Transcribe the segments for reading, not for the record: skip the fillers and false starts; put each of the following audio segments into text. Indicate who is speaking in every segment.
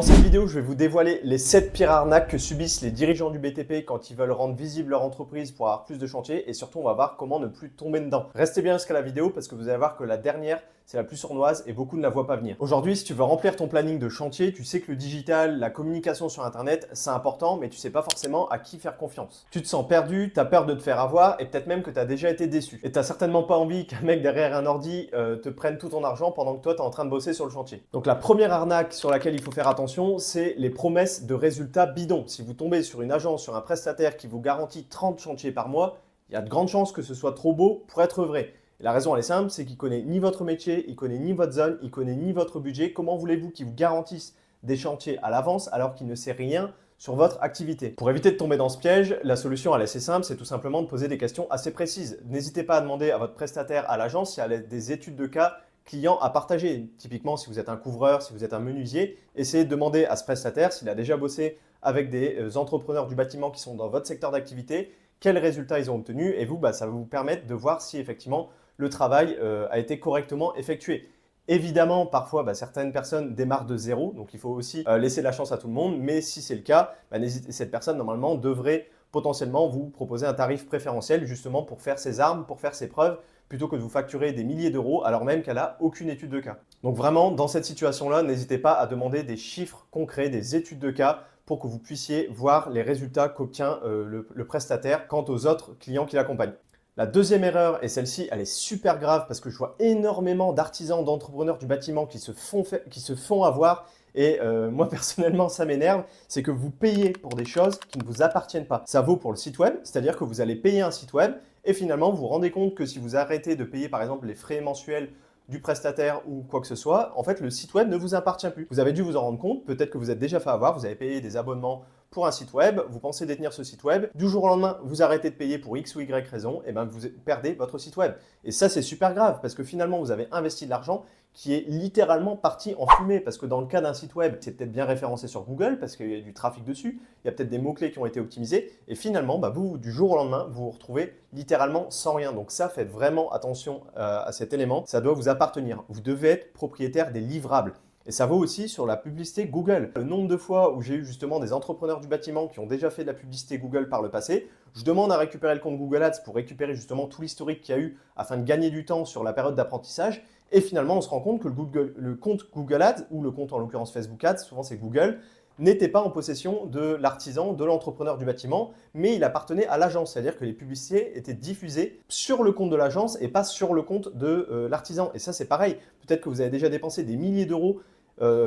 Speaker 1: Dans cette vidéo, je vais vous dévoiler les 7 pires arnaques que subissent les dirigeants du BTP quand ils veulent rendre visible leur entreprise pour avoir plus de chantiers et surtout on va voir comment ne plus tomber dedans. Restez bien jusqu'à la vidéo parce que vous allez voir que la dernière, c'est la plus sournoise et beaucoup ne la voient pas venir. Aujourd'hui, si tu veux remplir ton planning de chantier, tu sais que le digital, la communication sur Internet, c'est important, mais tu sais pas forcément à qui faire confiance. Tu te sens perdu, tu as peur de te faire avoir et peut-être même que tu as déjà été déçu. Et tu n'as certainement pas envie qu'un mec derrière un ordi te prenne tout ton argent pendant que toi, tu es en train de bosser sur le chantier. Donc la première arnaque sur laquelle il faut faire attention, c'est les promesses de résultats bidons. Si vous tombez sur une agence, sur un prestataire qui vous garantit 30 chantiers par mois, il y a de grandes chances que ce soit trop beau pour être vrai. Et la raison, elle est simple, c'est qu'il ne connaît ni votre métier, il ne connaît ni votre zone, il ne connaît ni votre budget. Comment voulez-vous qu'il vous garantisse des chantiers à l'avance alors qu'il ne sait rien sur votre activité? Pour éviter de tomber dans ce piège, la solution elle est assez simple, c'est tout simplement de poser des questions assez précises. N'hésitez pas à demander à votre prestataire à l'agence s'il y a des études de cas clients à partager. Typiquement, si vous êtes un couvreur, si vous êtes un menuisier, essayez de demander à ce prestataire s'il a déjà bossé avec des entrepreneurs du bâtiment qui sont dans votre secteur d'activité, quels résultats ils ont obtenus et vous, ça va vous permettre de voir si effectivement le travail a été correctement effectué. Évidemment, parfois, certaines personnes démarrent de zéro, donc il faut aussi laisser la chance à tout le monde, mais si c'est le cas, cette personne, normalement, devrait potentiellement vous proposer un tarif préférentiel justement pour faire ses armes, pour faire ses preuves, plutôt que de vous facturer des milliers d'euros alors même qu'elle n'a aucune étude de cas. Donc vraiment, dans cette situation-là, n'hésitez pas à demander des chiffres concrets, des études de cas pour que vous puissiez voir les résultats qu'obtient le prestataire quant aux autres clients qui l'accompagnent. La deuxième erreur, et celle-ci, elle est super grave parce que je vois énormément d'artisans, d'entrepreneurs du bâtiment qui se font avoir et moi personnellement ça m'énerve, c'est que vous payez pour des choses qui ne vous appartiennent pas. Ça vaut pour le site web, c'est-à-dire que vous allez payer un site web et finalement vous vous rendez compte que si vous arrêtez de payer par exemple les frais mensuels du prestataire ou quoi que ce soit, en fait le site web ne vous appartient plus. Vous avez dû vous en rendre compte, peut-être que vous êtes déjà fait avoir, vous avez payé des abonnements pour un site web, vous pensez détenir ce site web, du jour au lendemain, vous arrêtez de payer pour X ou Y raison, et vous perdez votre site web. Et ça, c'est super grave parce que finalement, vous avez investi de l'argent qui est littéralement parti en fumée parce que dans le cas d'un site web, c'est peut-être bien référencé sur Google parce qu'il y a du trafic dessus, il y a peut-être des mots-clés qui ont été optimisés et finalement, vous, du jour au lendemain, vous vous retrouvez littéralement sans rien. Donc ça, faites vraiment attention à cet élément, ça doit vous appartenir. Vous devez être propriétaire des livrables. Et ça vaut aussi sur la publicité Google. Le nombre de fois où j'ai eu justement des entrepreneurs du bâtiment qui ont déjà fait de la publicité Google par le passé, je demande à récupérer le compte Google Ads pour récupérer justement tout l'historique qu'il y a eu afin de gagner du temps sur la période d'apprentissage. Et finalement, on se rend compte que le compte Google Ads, ou le compte en l'occurrence Facebook Ads, souvent c'est Google, n'était pas en possession de l'artisan, de l'entrepreneur du bâtiment, mais il appartenait à l'agence. C'est-à-dire que les publicités étaient diffusées sur le compte de l'agence et pas sur le compte de l'artisan. Et ça, c'est pareil. Peut-être que vous avez déjà dépensé des milliers d'euros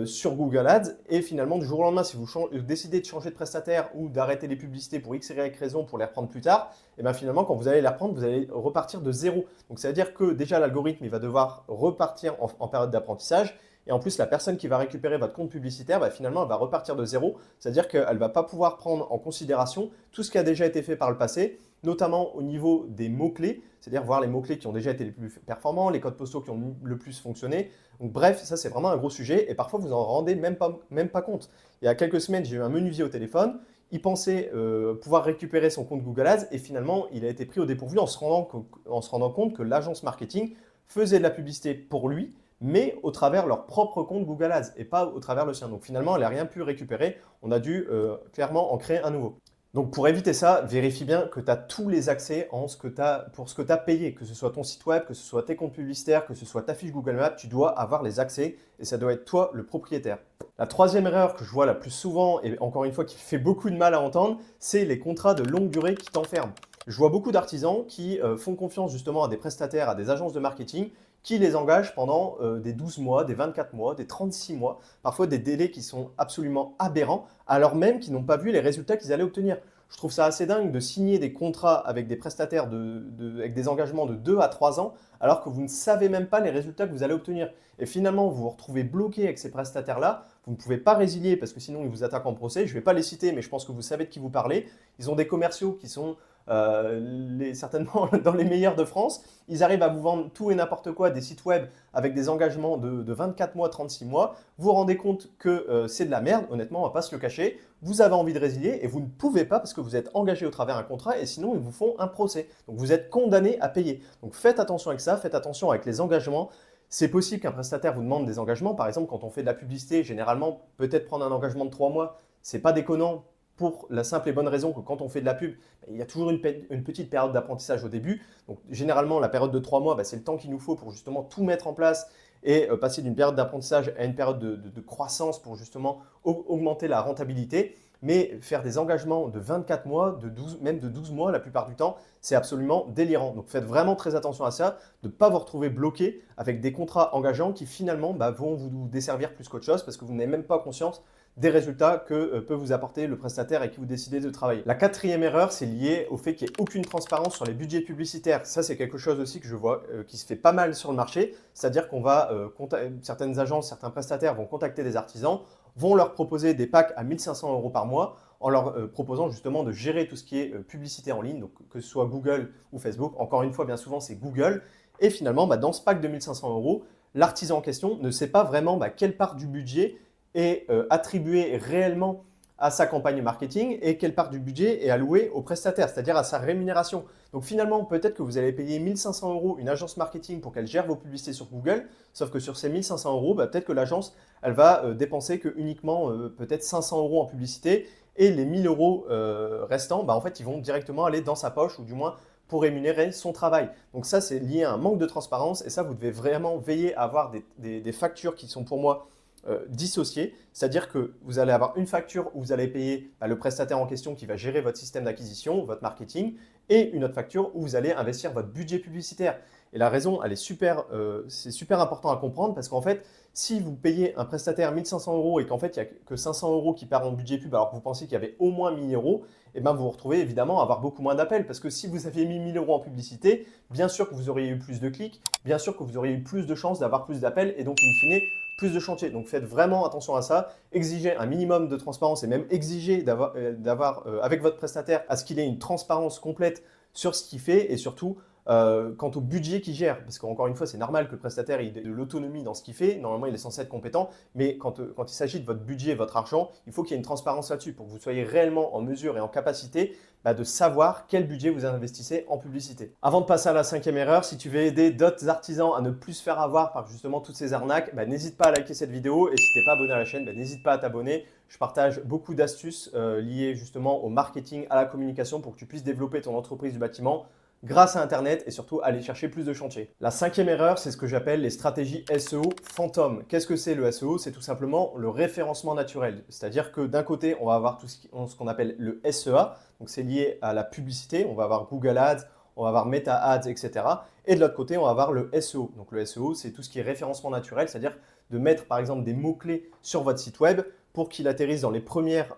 Speaker 1: sur Google Ads et finalement, du jour au lendemain, si vous décidez de changer de prestataire ou d'arrêter les publicités pour X, Y raison pour les reprendre plus tard, et finalement, quand vous allez les reprendre, vous allez repartir de zéro. Donc, ça veut dire que déjà, l'algorithme, il va devoir repartir en période d'apprentissage. Et en plus, la personne qui va récupérer votre compte publicitaire, finalement, elle va repartir de zéro. C'est-à-dire qu'elle ne va pas pouvoir prendre en considération tout ce qui a déjà été fait par le passé, notamment au niveau des mots-clés, c'est-à-dire voir les mots-clés qui ont déjà été les plus performants, les codes postaux qui ont le plus fonctionné. Donc bref, ça c'est vraiment un gros sujet et parfois vous en rendez même pas compte. Il y a quelques semaines, j'ai eu un menuisier au téléphone, il pensait pouvoir récupérer son compte Google Ads et finalement, il a été pris au dépourvu en se rendant compte que l'agence marketing faisait de la publicité pour lui, mais au travers leur propre compte Google Ads et pas au travers le sien. Donc finalement, elle n'a rien pu récupérer. On a dû clairement en créer un nouveau. Donc pour éviter ça, vérifie bien que tu as tous les accès pour ce que tu as payé, que ce soit ton site web, que ce soit tes comptes publicitaires, que ce soit ta fiche Google Maps, tu dois avoir les accès et ça doit être toi le propriétaire. La troisième erreur que je vois la plus souvent et encore une fois qui fait beaucoup de mal à entendre, c'est les contrats de longue durée qui t'enferment. Je vois beaucoup d'artisans qui font confiance justement à des prestataires, à des agences de marketing qui les engagent pendant des 12 mois, des 24 mois, des 36 mois, parfois des délais qui sont absolument aberrants, alors même qu'ils n'ont pas vu les résultats qu'ils allaient obtenir. Je trouve ça assez dingue de signer des contrats avec des prestataires avec des engagements de 2 à 3 ans, alors que vous ne savez même pas les résultats que vous allez obtenir. Et finalement, vous vous retrouvez bloqué avec ces prestataires-là, vous ne pouvez pas résilier parce que sinon ils vous attaquent en procès. Je ne vais pas les citer, mais je pense que vous savez de qui vous parlez. Ils ont des commerciaux qui sont certainement dans les meilleurs de France. Ils arrivent à vous vendre tout et n'importe quoi, des sites web avec des engagements de 24 mois, 36 mois. Vous vous rendez compte que c'est de la merde, honnêtement, on ne va pas se le cacher. Vous avez envie de résilier et vous ne pouvez pas parce que vous êtes engagé au travers d'un contrat et sinon ils vous font un procès. Donc vous êtes condamné à payer. Donc faites attention avec ça, faites attention avec les engagements. C'est possible qu'un prestataire vous demande des engagements. Par exemple, quand on fait de la publicité, généralement, peut-être prendre un engagement de 3 mois, c'est pas déconnant pour la simple et bonne raison que quand on fait de la pub, il y a toujours une petite période d'apprentissage au début. Donc, généralement, la période de 3 mois, c'est le temps qu'il nous faut pour justement tout mettre en place et passer d'une période d'apprentissage à une période de croissance pour justement augmenter la rentabilité. Mais faire des engagements de 24 mois, même de 12 mois la plupart du temps, c'est absolument délirant. Donc faites vraiment très attention à ça, de ne pas vous retrouver bloqué avec des contrats engageants qui finalement vont vous desservir plus qu'autre chose parce que vous n'avez même pas conscience des résultats que peut vous apporter le prestataire avec qui vous décidez de travailler. La quatrième erreur, c'est lié au fait qu'il n'y ait aucune transparence sur les budgets publicitaires. Ça, c'est quelque chose aussi que je vois qui se fait pas mal sur le marché. C'est-à-dire qu'on va, certaines agences, certains prestataires vont contacter des artisans, vont leur proposer des packs à 1 500 € par mois en leur proposant justement de gérer tout ce qui est publicité en ligne, donc que ce soit Google ou Facebook. Encore une fois, bien souvent, c'est Google. Et finalement, dans ce pack de 1 500 €, l'artisan en question ne sait pas vraiment quelle part du budget est attribuée réellement à sa campagne marketing et quelle part du budget est allouée au prestataire, c'est-à-dire à sa rémunération. Donc finalement, peut-être que vous allez payer 1 500 € une agence marketing pour qu'elle gère vos publicités sur Google, sauf que sur ces 1 500 €, peut-être que l'agence, elle va dépenser que uniquement peut-être 500 € en publicité et les 1 000 € restants, en fait, ils vont directement aller dans sa poche ou du moins pour rémunérer son travail. Donc ça, c'est lié à un manque de transparence et ça, vous devez vraiment veiller à avoir des factures qui sont pour moi dissociées, c'est-à-dire que vous allez avoir une facture où vous allez payer le prestataire en question qui va gérer votre système d'acquisition, votre marketing, et une autre facture où vous allez investir votre budget publicitaire. Et la raison, elle est c'est super important à comprendre parce qu'en fait, si vous payez un prestataire 1 500 € et qu'en fait, il n'y a que 500 € qui partent en budget pub alors que vous pensiez qu'il y avait au moins 1 000 €, vous vous retrouvez évidemment à avoir beaucoup moins d'appels parce que si vous aviez mis 1 000 € en publicité, bien sûr que vous auriez eu plus de clics, bien sûr que vous auriez eu plus de chances d'avoir plus d'appels et donc in fine, plus de chantiers. Donc faites vraiment attention à ça, exigez un minimum de transparence et même exigez d'avoir avec votre prestataire à ce qu'il ait une transparence complète sur ce qu'il fait et surtout quant au budget qu'il gère. Parce qu'encore une fois, c'est normal que le prestataire ait de l'autonomie dans ce qu'il fait. Normalement, il est censé être compétent. Mais quand il s'agit de votre budget et votre argent, il faut qu'il y ait une transparence là-dessus pour que vous soyez réellement en mesure et en capacité de savoir quel budget vous investissez en publicité. Avant de passer à la cinquième erreur, si tu veux aider d'autres artisans à ne plus se faire avoir par justement toutes ces arnaques, n'hésite pas à liker cette vidéo et si tu n'es pas abonné à la chaîne, n'hésite pas à t'abonner. Je partage beaucoup d'astuces liées justement au marketing, à la communication pour que tu puisses développer ton entreprise du bâtiment grâce à Internet et surtout aller chercher plus de chantiers. La cinquième erreur, c'est ce que j'appelle les stratégies SEO fantômes. Qu'est-ce que c'est le SEO? C'est tout simplement le référencement naturel. C'est-à-dire que d'un côté, on va avoir tout ce qu'on appelle le SEA, donc c'est lié à la publicité, on va avoir Google Ads, on va avoir Meta Ads, etc. Et de l'autre côté, on va avoir le SEO. Donc le SEO, c'est tout ce qui est référencement naturel, c'est-à-dire de mettre par exemple des mots-clés sur votre site web pour qu'il atterrisse dans les premières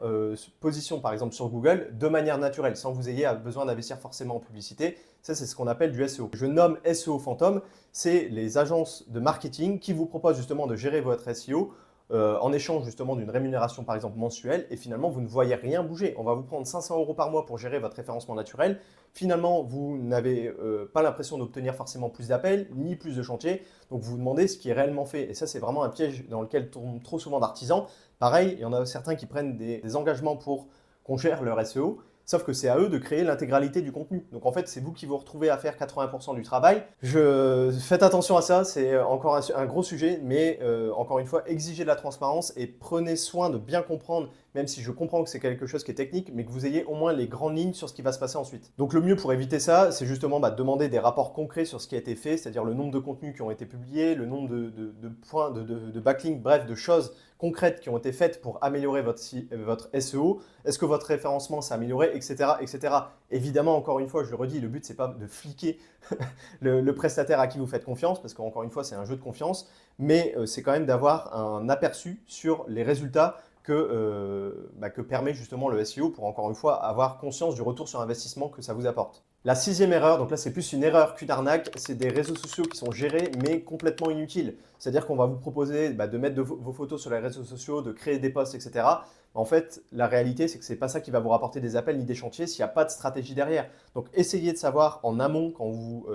Speaker 1: positions, par exemple sur Google, de manière naturelle, sans que vous ayez besoin d'investir forcément en publicité. Ça, c'est ce qu'on appelle du SEO. Je nomme SEO fantôme, c'est les agences de marketing qui vous proposent justement de gérer votre SEO en échange justement d'une rémunération par exemple mensuelle et finalement vous ne voyez rien bouger. On va vous prendre 500 € par mois pour gérer votre référencement naturel. Finalement, vous n'avez pas l'impression d'obtenir forcément plus d'appels ni plus de chantiers. Donc vous vous demandez ce qui est réellement fait. Et ça, c'est vraiment un piège dans lequel tombent trop souvent d'artisans. Pareil, il y en a certains qui prennent des engagements pour qu'on gère leur SEO. Sauf que c'est à eux de créer l'intégralité du contenu. Donc en fait, c'est vous qui vous retrouvez à faire 80% du travail. Faites attention à ça, c'est encore un gros sujet, mais encore une fois, exigez de la transparence et prenez soin de bien comprendre, même si je comprends que c'est quelque chose qui est technique, mais que vous ayez au moins les grandes lignes sur ce qui va se passer ensuite. Donc le mieux pour éviter ça, c'est justement demander des rapports concrets sur ce qui a été fait, c'est-à-dire le nombre de contenus qui ont été publiés, le nombre de points, de backlinks, bref, de choses concrètes qui ont été faites pour améliorer votre SEO. Est-ce que votre référencement s'est amélioré, etc., etc. Évidemment, encore une fois, je le redis, le but, c'est pas de fliquer le prestataire à qui vous faites confiance, parce qu'encore une fois, c'est un jeu de confiance, mais c'est quand même d'avoir un aperçu sur les résultats que permet justement le SEO pour encore une fois avoir conscience du retour sur investissement que ça vous apporte. La sixième erreur, donc là c'est plus une erreur qu'une arnaque, c'est des réseaux sociaux qui sont gérés mais complètement inutiles. C'est-à-dire qu'on va vous proposer de mettre vos photos sur les réseaux sociaux, de créer des posts, etc. En fait, la réalité c'est que ce n'est pas ça qui va vous rapporter des appels ni des chantiers s'il n'y a pas de stratégie derrière. Donc essayez de savoir en amont quand vous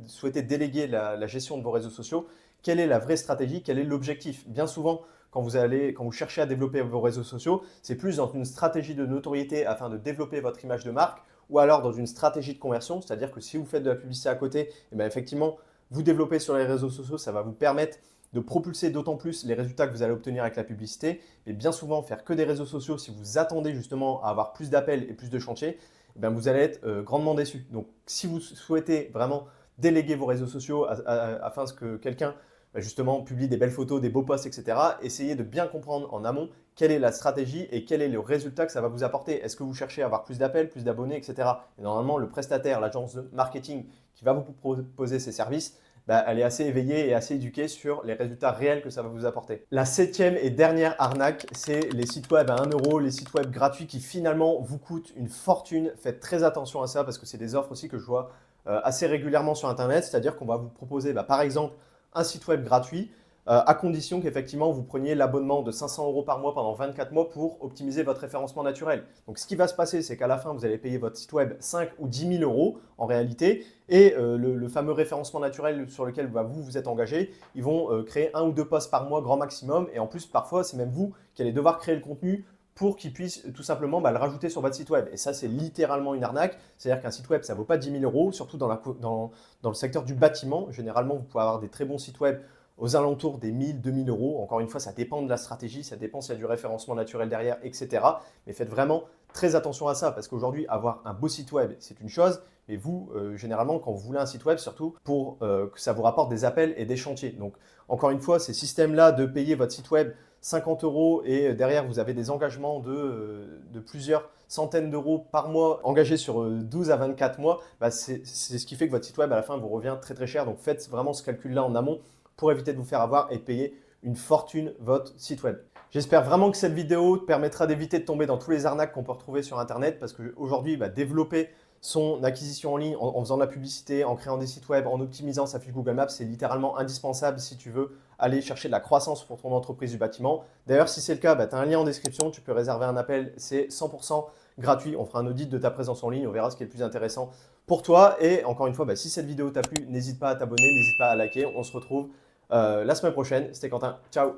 Speaker 1: souhaitez déléguer la gestion de vos réseaux sociaux, quelle est la vraie stratégie, quel est l'objectif. Bien souvent, quand vous cherchez à développer vos réseaux sociaux, c'est plus dans une stratégie de notoriété afin de développer votre image de marque ou alors dans une stratégie de conversion, c'est-à-dire que si vous faites de la publicité à côté, effectivement, vous développer sur les réseaux sociaux, ça va vous permettre de propulser d'autant plus les résultats que vous allez obtenir avec la publicité. Mais bien souvent, faire que des réseaux sociaux, si vous attendez justement à avoir plus d'appels et plus de chantiers, eh bien, vous allez être grandement déçu. Donc, si vous souhaitez vraiment déléguer vos réseaux sociaux afin que quelqu'un justement publie des belles photos, des beaux posts, etc., essayez de bien comprendre en amont quelle est la stratégie et quel est le résultat que ça va vous apporter. Est-ce que vous cherchez à avoir plus d'appels, plus d'abonnés, etc. Et normalement, le prestataire, l'agence de marketing qui va vous proposer ces services, elle est assez éveillée et assez éduquée sur les résultats réels que ça va vous apporter. La septième et dernière arnaque, c'est les sites web à 1 euro, les sites web gratuits qui finalement vous coûtent une fortune. Faites très attention à ça parce que c'est des offres aussi que je vois assez régulièrement sur Internet. C'est-à-dire qu'on va vous proposer par exemple un site web gratuit à condition qu'effectivement vous preniez l'abonnement de 500 € par mois pendant 24 mois pour optimiser votre référencement naturel. Donc ce qui va se passer, c'est qu'à la fin, vous allez payer votre site web 5 ou 10 000 € en réalité et le fameux référencement naturel sur lequel vous êtes engagé, ils vont créer 1 ou 2 posts par mois grand maximum et en plus parfois c'est même vous qui allez devoir créer le contenu pour qu'ils puissent tout simplement le rajouter sur votre site web. Et ça, c'est littéralement une arnaque. C'est-à-dire qu'un site web, ça ne vaut pas 10 000 €, surtout dans le secteur du bâtiment. Généralement, vous pouvez avoir des très bons sites web aux alentours des 1000, 2000 €. Encore une fois, ça dépend de la stratégie, ça dépend s'il y a du référencement naturel derrière, etc. Mais faites vraiment très attention à ça parce qu'aujourd'hui, avoir un beau site web, c'est une chose. Mais vous, généralement, quand vous voulez un site web, surtout pour que ça vous rapporte des appels et des chantiers. Donc, encore une fois, ces systèmes-là de payer votre site web 50 € et derrière, vous avez des engagements de plusieurs centaines d'euros par mois engagés sur 12 à 24 mois, c'est ce qui fait que votre site web, à la fin, vous revient très très cher. Donc, faites vraiment ce calcul-là en amont pour éviter de vous faire avoir et de payer une fortune votre site web. J'espère vraiment que cette vidéo te permettra d'éviter de tomber dans tous les arnaques qu'on peut retrouver sur Internet parce qu'aujourd'hui, développer son acquisition en ligne en faisant de la publicité, en créant des sites web, en optimisant sa fiche Google Maps, c'est littéralement indispensable si tu veux aller chercher de la croissance pour ton entreprise du bâtiment. D'ailleurs, si c'est le cas, tu as un lien en description, tu peux réserver un appel, c'est 100% gratuit. On fera un audit de ta présence en ligne, on verra ce qui est le plus intéressant pour toi. Et encore une fois, si cette vidéo t'a plu, n'hésite pas à t'abonner, n'hésite pas à liker. On se retrouve la semaine prochaine. C'était Quentin. Ciao!